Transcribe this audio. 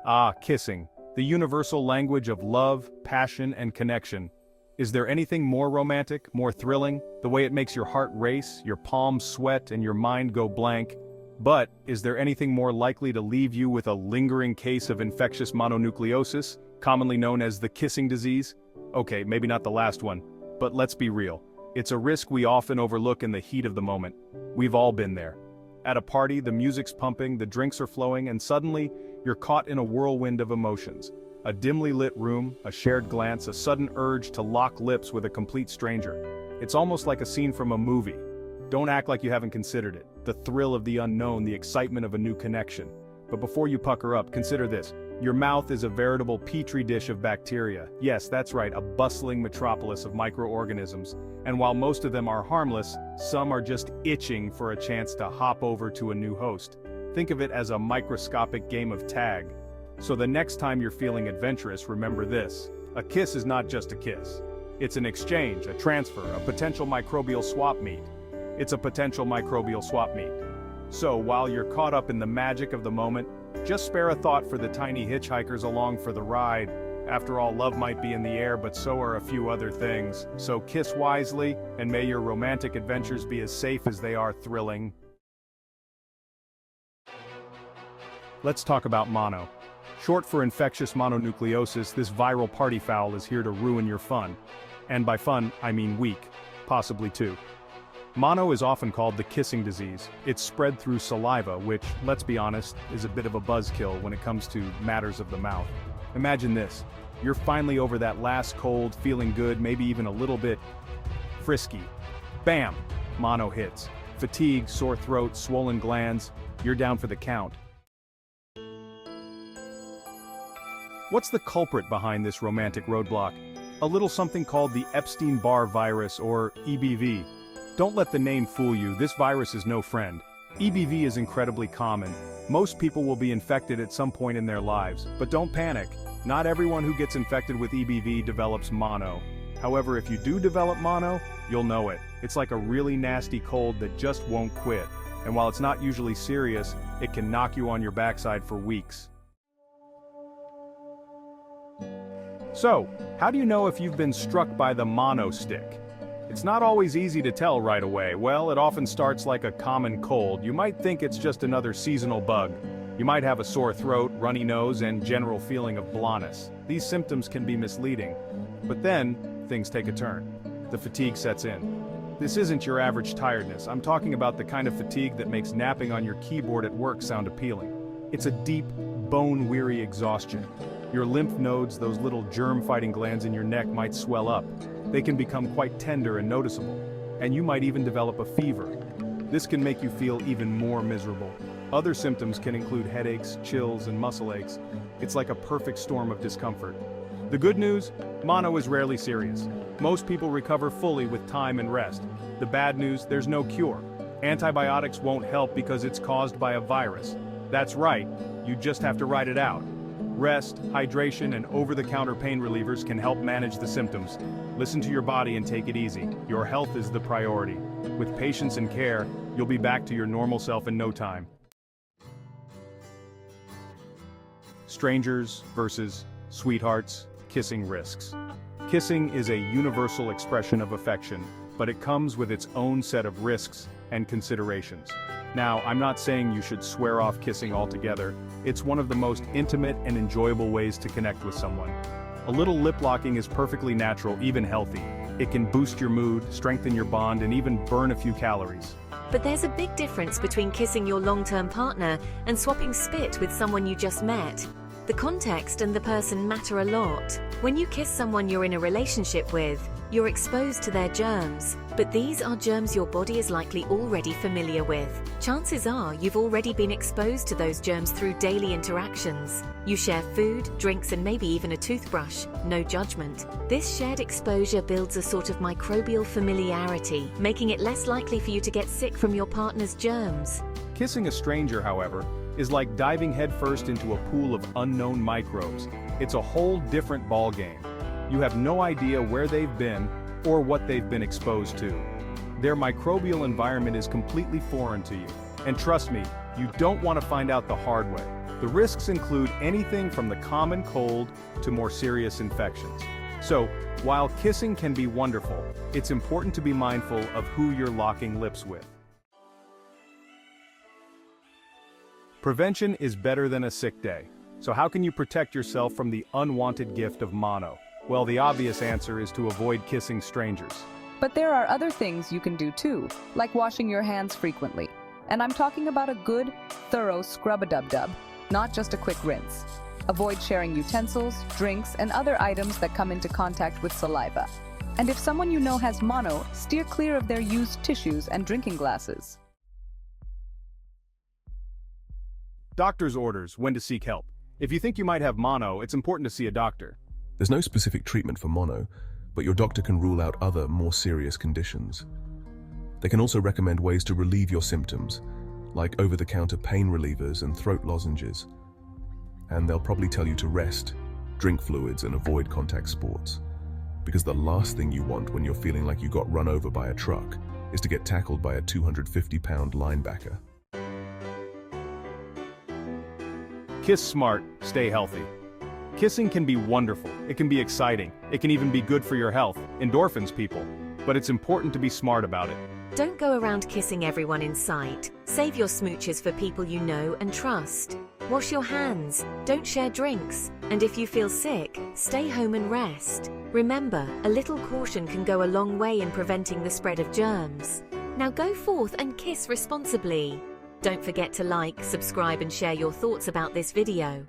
Ah, kissing, the universal language of love, passion, and connection. Is there anything more romantic, more thrilling, the way it makes your heart race, your palms sweat, and your mind go blank? But, is there anything more likely to leave you with a lingering case of infectious mononucleosis, commonly known as the kissing disease? Okay, maybe not the last one, but let's be real. It's a risk we often overlook in the heat of the moment. We've all been there. At a party, the music's pumping, the drinks are flowing, and suddenly, you're caught in a whirlwind of emotions. A dimly lit room, a shared glance, a sudden urge to lock lips with a complete stranger. It's almost like a scene from a movie. Don't act like you haven't considered it. The thrill of the unknown, the excitement of a new connection. But before you pucker up, consider this. Your mouth is a veritable petri dish of bacteria. Yes, that's right, a bustling metropolis of microorganisms. And while most of them are harmless, some are just itching for a chance to hop over to a new host. Think of it as a microscopic game of tag. So the next time you're feeling adventurous, remember this. A kiss is not just a kiss. It's an exchange, a transfer, a potential microbial swap meet. It's a potential microbial swap meet. So while you're caught up in the magic of the moment, just spare a thought for the tiny hitchhikers along for the ride. After all, love might be in the air, but so are a few other things. So kiss wisely, and may your romantic adventures be as safe as they are thrilling. Let's talk about mono. Short for infectious mononucleosis, this viral party foul is here to ruin your fun. And by fun, I mean week, possibly two. Mono is often called the kissing disease. It's spread through saliva, which, let's be honest, is a bit of a buzzkill when it comes to matters of the mouth. Imagine this. You're finally over that last cold, feeling good, maybe even a little bit frisky. Bam! Mono hits. Fatigue, sore throat, swollen glands. You're down for the count. What's the culprit behind this romantic roadblock? A little something called the Epstein-Barr Virus, or EBV. Don't let the name fool you, this virus is no friend. EBV is incredibly common. Most people will be infected at some point in their lives, but don't panic. Not everyone who gets infected with EBV develops mono. However, if you do develop mono, you'll know it. It's like a really nasty cold that just won't quit. And while it's not usually serious, it can knock you on your backside for weeks. So, how do you know if you've been struck by the mono stick? It's not always easy to tell right away. Well, it often starts like a common cold. You might think it's just another seasonal bug. You might have a sore throat, runny nose, and general feeling of blondness. These symptoms can be misleading. But then, things take a turn. The fatigue sets in. This isn't your average tiredness. I'm talking about the kind of fatigue that makes napping on your keyboard at work sound appealing. It's a deep, bone-weary exhaustion. Your lymph nodes, those little germ-fighting glands in your neck, might swell up. They can become quite tender and noticeable. And you might even develop a fever. This can make you feel even more miserable. Other symptoms can include headaches, chills, and muscle aches. It's like a perfect storm of discomfort. The good news? Mono is rarely serious. Most people recover fully with time and rest. The bad news? There's no cure. Antibiotics won't help because it's caused by a virus. That's right, you just have to ride it out. Rest, hydration, and over-the-counter pain relievers can help manage the symptoms. Listen to your body and take it easy. Your health is the priority. With patience and care, you'll be back to your normal self in no time. Strangers versus sweethearts, kissing risks. Kissing is a universal expression of affection, but it comes with its own set of risks and considerations. Now, I'm not saying you should swear off kissing altogether. It's one of the most intimate and enjoyable ways to connect with someone. A little lip locking is perfectly natural, even healthy. It can boost your mood, strengthen your bond, and even burn a few calories. But there's a big difference between kissing your long-term partner and swapping spit with someone you just met. The context and the person matter a lot. When you kiss someone you're in a relationship with, you're exposed to their germs, but these are germs your body is likely already familiar with. Chances are you've already been exposed to those germs through daily interactions. You share food, drinks, and maybe even a toothbrush. No judgment. This shared exposure builds a sort of microbial familiarity, making it less likely for you to get sick from your partner's germs. Kissing a stranger, however, is like diving headfirst into a pool of unknown microbes. It's a whole different ballgame. You have no idea where they've been or what they've been exposed to. Their microbial environment is completely foreign to you. And trust me, you don't want to find out the hard way. The risks include anything from the common cold to more serious infections. So, while kissing can be wonderful, it's important to be mindful of who you're locking lips with. Prevention is better than a sick day. So how can you protect yourself from the unwanted gift of mono? Well, the obvious answer is to avoid kissing strangers. But there are other things you can do too, like washing your hands frequently. And I'm talking about a good, thorough scrub-a-dub-dub, not just a quick rinse. Avoid sharing utensils, drinks, and other items that come into contact with saliva. And if someone you know has mono, steer clear of their used tissues and drinking glasses. Doctor's orders when to seek help. If you think you might have mono, it's important to see a doctor. There's no specific treatment for mono, but your doctor can rule out other, more serious conditions. They can also recommend ways to relieve your symptoms, like over-the-counter pain relievers and throat lozenges. And they'll probably tell you to rest, drink fluids, and avoid contact sports. Because the last thing you want when you're feeling like you got run over by a truck is to get tackled by a 250-pound linebacker. Kiss smart, stay healthy. Kissing can be wonderful, it can be exciting, it can even be good for your health, endorphins people. But it's important to be smart about it. Don't go around kissing everyone in sight. Save your smooches for people you know and trust. Wash your hands, don't share drinks, and if you feel sick, stay home and rest. Remember, a little caution can go a long way in preventing the spread of germs. Now go forth and kiss responsibly. Don't forget to like, subscribe and share your thoughts about this video.